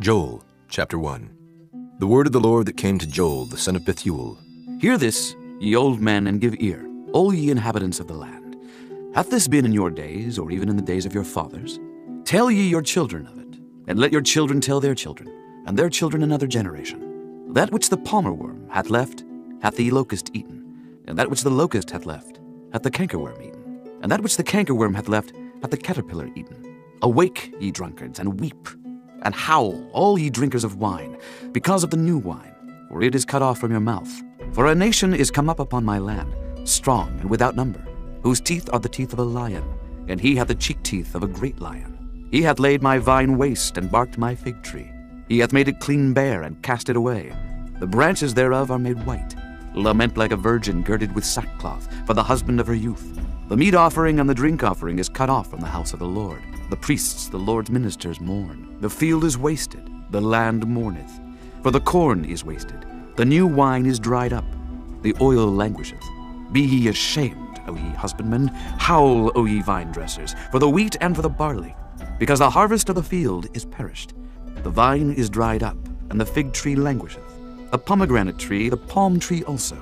Joel, chapter 1. The word of the Lord that came to Joel, the son of Bethuel. Hear this, ye old men, and give ear, all ye inhabitants of the land. Hath this been in your days, or even in the days of your fathers? Tell ye your children of it, and let your children tell their children, and their children another generation. That which the palmer worm hath left, hath the locust eaten, and that which the locust hath left, hath the cankerworm eaten, and that which the cankerworm hath left, hath the caterpillar eaten. Awake, ye drunkards, and weep, and howl, all ye drinkers of wine, because of the new wine, for it is cut off from your mouth. For a nation is come up upon my land, strong and without number, whose teeth are the teeth of a lion, and he hath the cheek teeth of a great lion. He hath laid my vine waste, and barked my fig tree. He hath made it clean bare, and cast it away. The branches thereof are made white. Lament like a virgin girded with sackcloth, for the husband of her youth. The meat offering and the drink offering is cut off from the house of the Lord. The priests, the Lord's ministers, mourn. The field is wasted, the land mourneth. For the corn is wasted, the new wine is dried up, the oil languisheth. Be ye ashamed, O ye husbandmen, howl, O ye vine dressers, for the wheat and for the barley, because the harvest of the field is perished. The vine is dried up, and the fig tree languisheth. The pomegranate tree, the palm tree also,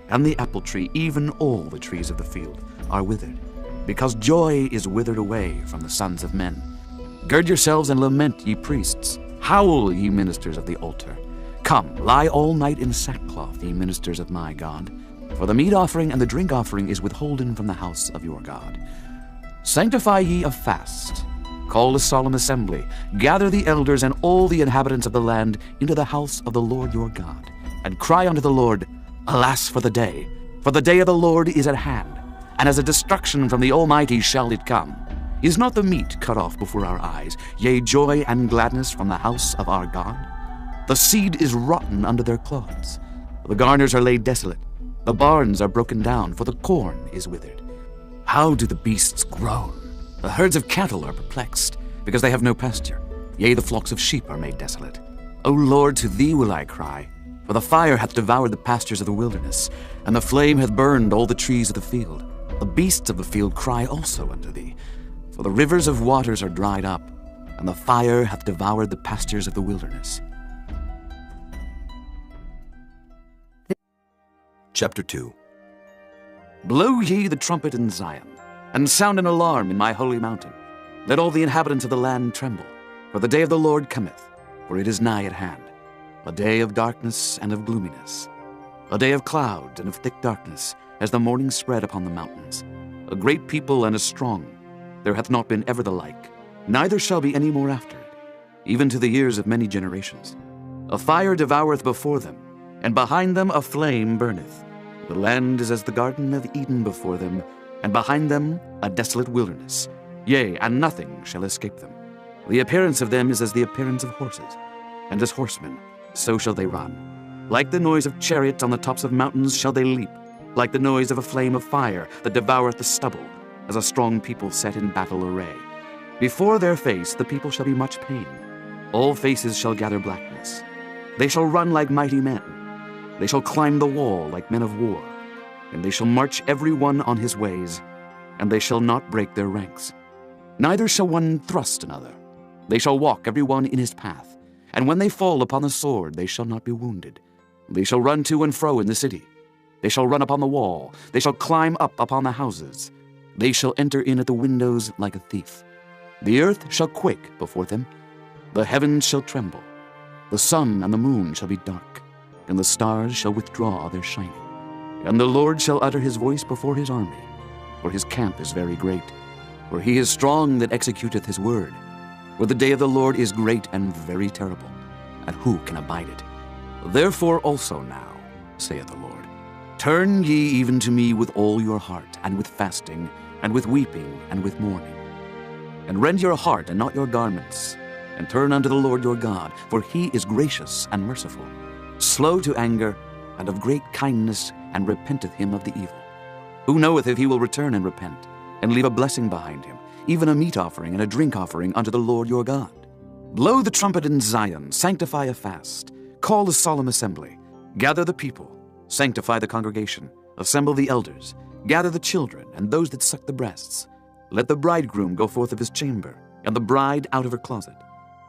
and the apple tree, even all the trees of the field, are withered, because joy is withered away from the sons of men. Gird yourselves and lament, ye priests. Howl, ye ministers of the altar. Come, lie all night in sackcloth, ye ministers of my God. For the meat offering and the drink offering is withholden from the house of your God. Sanctify ye a fast. Call a solemn assembly. Gather the elders and all the inhabitants of the land into the house of the Lord your God. And cry unto the Lord, Alas for the day of the Lord is at hand, and as a destruction from the Almighty shall it come. Is not the meat cut off before our eyes, yea, joy and gladness from the house of our God? The seed is rotten under their clods. The garners are laid desolate. The barns are broken down, for the corn is withered. How do the beasts groan? The herds of cattle are perplexed, because they have no pasture. Yea, the flocks of sheep are made desolate. O Lord, to thee will I cry, for the fire hath devoured the pastures of the wilderness, and the flame hath burned all the trees of the field. The beasts of the field cry also unto thee, for the rivers of waters are dried up, and the fire hath devoured the pastures of the wilderness. Chapter 2. Blow ye the trumpet in Zion, and sound an alarm in my holy mountain. Let all the inhabitants of the land tremble, for the day of the Lord cometh, for it is nigh at hand. A day of darkness and of gloominess, a day of clouds and of thick darkness, as the morning spread upon the mountains. A great people and a strong, there hath not been ever the like, neither shall be any more after it, even to the years of many generations. A fire devoureth before them, and behind them a flame burneth. The land is as the garden of Eden before them, and behind them a desolate wilderness. Yea, and nothing shall escape them. The appearance of them is as the appearance of horses, and as horsemen, so shall they run. Like the noise of chariots on the tops of mountains shall they leap, like the noise of a flame of fire that devoureth the stubble, as a strong people set in battle array. Before their face the people shall be much pain. All faces shall gather blackness. They shall run like mighty men. They shall climb the wall like men of war. And they shall march every one on his ways, and they shall not break their ranks. Neither shall one thrust another. They shall walk every one in his path. And when they fall upon the sword, they shall not be wounded. They shall run to and fro in the city. They shall run upon the wall. They shall climb up upon the houses. They shall enter in at the windows like a thief. The earth shall quake before them. The heavens shall tremble. The sun and the moon shall be dark, and the stars shall withdraw their shining. And the Lord shall utter his voice before his army, for his camp is very great. For he is strong that executeth his word. For the day of the Lord is great and very terrible, and who can abide it? Therefore also now, saith the Lord, turn ye even to me with all your heart, and with fasting, and with weeping, and with mourning. And rend your heart and not your garments, and turn unto the Lord your God, for he is gracious and merciful, slow to anger, and of great kindness, and repenteth him of the evil. Who knoweth if he will return and repent, and leave a blessing behind him, even a meat offering and a drink offering unto the Lord your God? Blow the trumpet in Zion, sanctify a fast, call a solemn assembly, gather the people, sanctify the congregation, assemble the elders, gather the children and those that suck the breasts. Let the bridegroom go forth of his chamber, and the bride out of her closet.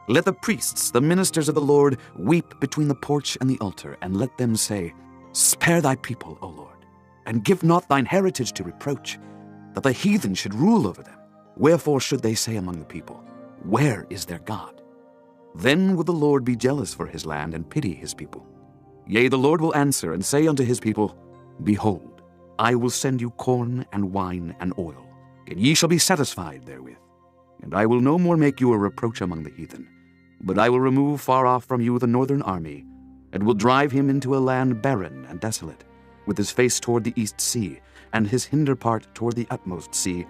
Let the Let the priests, the ministers of the Lord, weep between the porch and the altar, and let them say, Spare thy people, O Lord, and give not thine heritage to reproach, that the heathen should rule over them. Wherefore should they say among the people, Where is their God? Then will the Lord be jealous for his land and pity his people. Yea, the Lord will answer and say unto his people, Behold, I will send you corn and wine and oil, and ye shall be satisfied therewith. And I will no more make you a reproach among the heathen, but I will remove far off from you the northern army, and will drive him into a land barren and desolate, with his face toward the east sea, and his hinder part toward the utmost sea.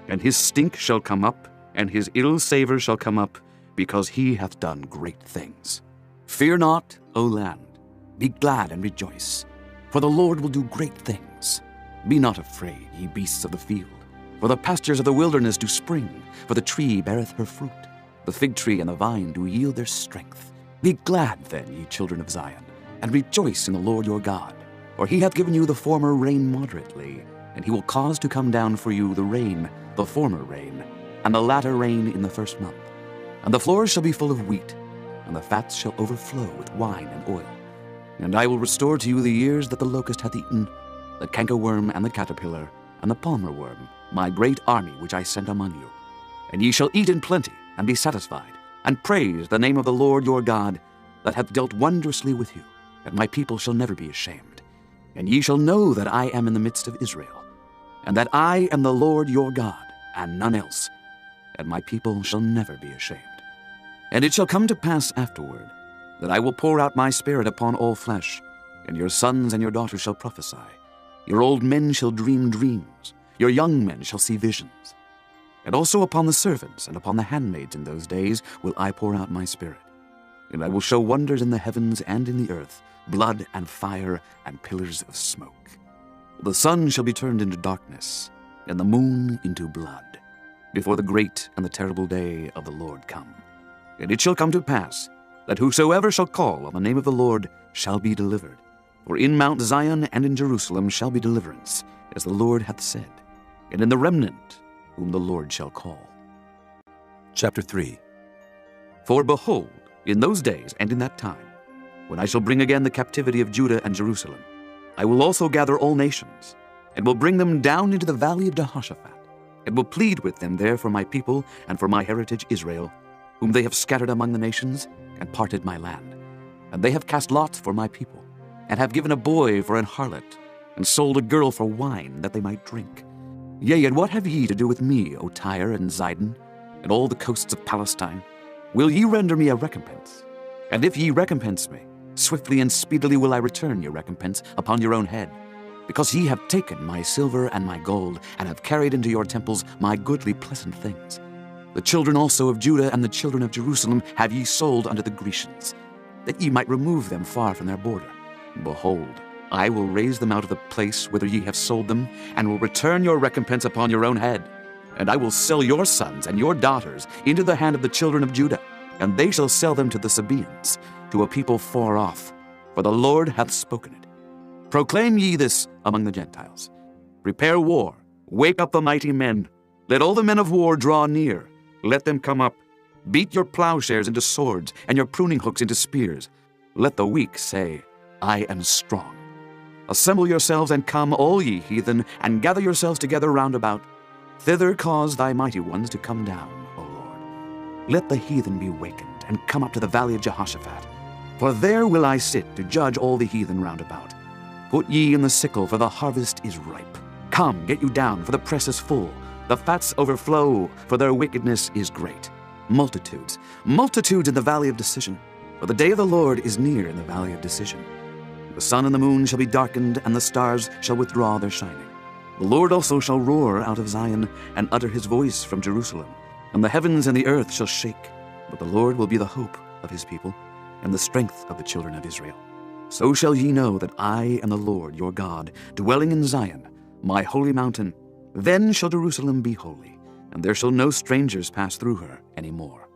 And his stink shall come up, and his ill savor shall come up, because he hath done great things. Fear not, O land, be glad and rejoice, for the Lord will do great things. Be not afraid, ye beasts of the field, for the pastures of the wilderness do spring, for the tree beareth her fruit. The fig tree and the vine do yield their strength. Be glad then, ye children of Zion, and rejoice in the Lord your God. For he hath given you the former rain moderately, and he will cause to come down for you the rain, the former rain, and the latter rain in the first month. And the floors shall be full of wheat, and the fats shall overflow with wine and oil. And I will restore to you the years that the locust hath eaten, the cankerworm and the caterpillar, and the palmer worm, my great army which I sent among you. And ye shall eat in plenty, and be satisfied, and praise the name of the Lord your God, that hath dealt wondrously with you, and my people shall never be ashamed. And ye shall know that I am in the midst of Israel, and that I am the Lord your God, and none else, and my people shall never be ashamed. And it shall come to pass afterward, that I will pour out my Spirit upon all flesh, and your sons and your daughters shall prophesy. Your old men shall dream dreams, your young men shall see visions. And also upon the servants and upon the handmaids in those days will I pour out my Spirit. And I will show wonders in the heavens and in the earth, blood and fire and pillars of smoke. The sun shall be turned into darkness, and the moon into blood, before the great and the terrible day of the Lord come. And it shall come to pass, that whosoever shall call on the name of the Lord shall be delivered. For in Mount Zion and in Jerusalem shall be deliverance, as the Lord hath said, and in the remnant whom the Lord shall call. Chapter 3. For behold, in those days and in that time, when I shall bring again the captivity of Judah and Jerusalem, I will also gather all nations, and will bring them down into the valley of Jehoshaphat, and will plead with them there for my people and for my heritage Israel, whom they have scattered among the nations, and parted my land. And they have cast lots for my people, and have given a boy for an harlot, and sold a girl for wine, that they might drink. Yea, and what have ye to do with me, O Tyre and Zidon, and all the coasts of Palestine? Will ye render me a recompense? And if ye recompense me, swiftly and speedily will I return your recompense upon your own head. Because ye have taken my silver and my gold, and have carried into your temples my goodly pleasant things. The children also of Judah and the children of Jerusalem have ye sold unto the Grecians, that ye might remove them far from their border. Behold, I will raise them out of the place whither ye have sold them, and will return your recompense upon your own head. And I will sell your sons and your daughters into the hand of the children of Judah, and they shall sell them to the Sabaeans, to a people far off, for the Lord hath spoken it. Proclaim ye this among the Gentiles. Prepare war, wake up the mighty men. Let all the men of war draw near. Let them come up. Beat your plowshares into swords, and your pruning hooks into spears. Let the weak say, I am strong. Assemble yourselves and come, all ye heathen, and gather yourselves together round about. Thither cause thy mighty ones to come down, O Lord. Let the heathen be wakened, and come up to the valley of Jehoshaphat. For there will I sit to judge all the heathen round about. Put ye in the sickle, for the harvest is ripe. Come, get you down, for the press is full. The fats overflow, for their wickedness is great. Multitudes, multitudes in the valley of decision. For the day of the Lord is near in the valley of decision. The sun and the moon shall be darkened, and the stars shall withdraw their shining. The Lord also shall roar out of Zion, and utter his voice from Jerusalem. And the heavens and the earth shall shake. But the Lord will be the hope of his people, and the strength of the children of Israel. So shall ye know that I am the Lord your God, dwelling in Zion, my holy mountain. Then shall Jerusalem be holy, and there shall no strangers pass through her any more.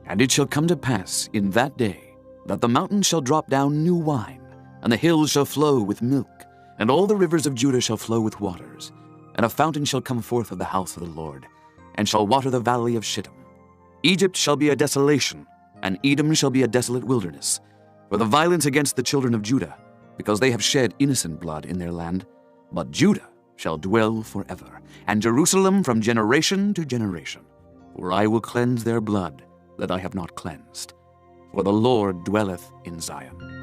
And it shall come to pass in that day, that the mountains shall drop down new wine, and the hills shall flow with milk, and all the rivers of Judah shall flow with waters. And a fountain shall come forth of the house of the Lord, and shall water the valley of Shittim. Egypt shall be a desolation, And Edom shall be a desolate wilderness, for the violence against the children of Judah, because they have shed innocent blood in their land. But Judah shall dwell forever, and Jerusalem from generation to generation. For I will cleanse their blood that I have not cleansed, for the Lord dwelleth in Zion.